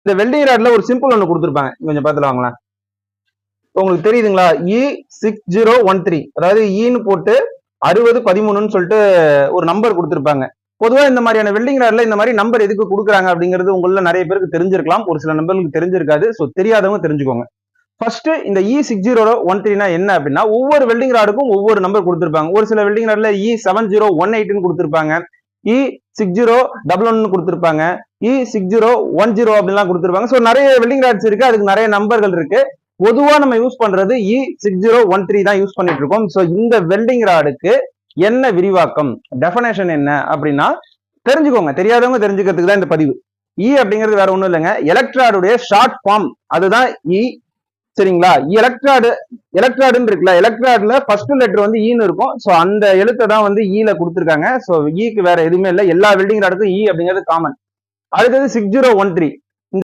இந்த வெல்டிங் ராட்ல ஒரு சிம்பிள் ஒன்று கொடுத்துருப்பாங்க, கொஞ்சம் பார்த்துல வாங்களேன். உங்களுக்கு தெரியுதுங்களா? E6013, அதாவது ஈன்னு போட்டு 6013ன்னு சொல்லிட்டு ஒரு நம்பர் கொடுத்துருப்பாங்க. பொதுவா இந்த மாதிரியான வெல்டிங் ராட்ல இந்த மாதிரி நம்பர் எதுக்கு கொடுக்குறாங்க அப்படிங்கிறது உங்கள நிறைய பேருக்கு தெரிஞ்சிருக்கலாம், ஒரு சில நம்பர்களுக்கு தெரிஞ்சிருக்காது. ஸோ தெரியாதவங்க தெரிஞ்சுக்கோங்க. ஃபர்ஸ்ட் இந்த E6013 என்ன அப்படின்னா, ஒவ்வொரு வெல்டிங் ராடுக்கும் ஒவ்வொரு நம்பர் கொடுத்துருப்பாங்க. ஒரு சில வெல்டிங் ராட்ல E7018ன்னு கொடுத்துருப்பாங்க, E6011 கொடுத்துருப்பாங்க, E6010 அப்படின்லாம் கொடுத்துருப்பாங்க. ஸோ நிறைய வெல்டிங் ராட்ஸ் இருக்கு, அதுக்கு நிறைய நம்பர்கள் இருக்கு. பொதுவா நம்ம யூஸ் பண்றது E6013 தான் யூஸ் பண்ணிட்டு இருக்கோம். ஸோ இந்த வெல்டிங் ராடுக்கு என்ன விரிவாக்கம், டெஃபனேஷன் என்ன அப்படின்னா தெரிஞ்சுக்கோங்க. தெரியாதவங்க தெரிஞ்சுக்கிறதுக்கு தான் இந்த பதிவு. இ அப்படிங்கிறது வேற ஒண்ணும் இல்லைங்க, எலக்ட்ராடுடைய ஷார்ட் ஃபார்ம், அதுதான் இ. சரிங்களா? எலக்ட்ராடுன்னு இருக்குல்ல, எலக்ட்ராடுல ஃபர்ஸ்ட் லெட்டர் வந்து ஈன்னு இருக்கும். ஸோ அந்த எழுத்தை தான் வந்து ஈல கொடுத்துருக்காங்க. ஸோ ஈக்கு வேற எதுவுமே இல்லை, எல்லா வெல்டிங் ராடுக்கும் இ அப்படிங்கிறது காமன். அடுத்தது 6013,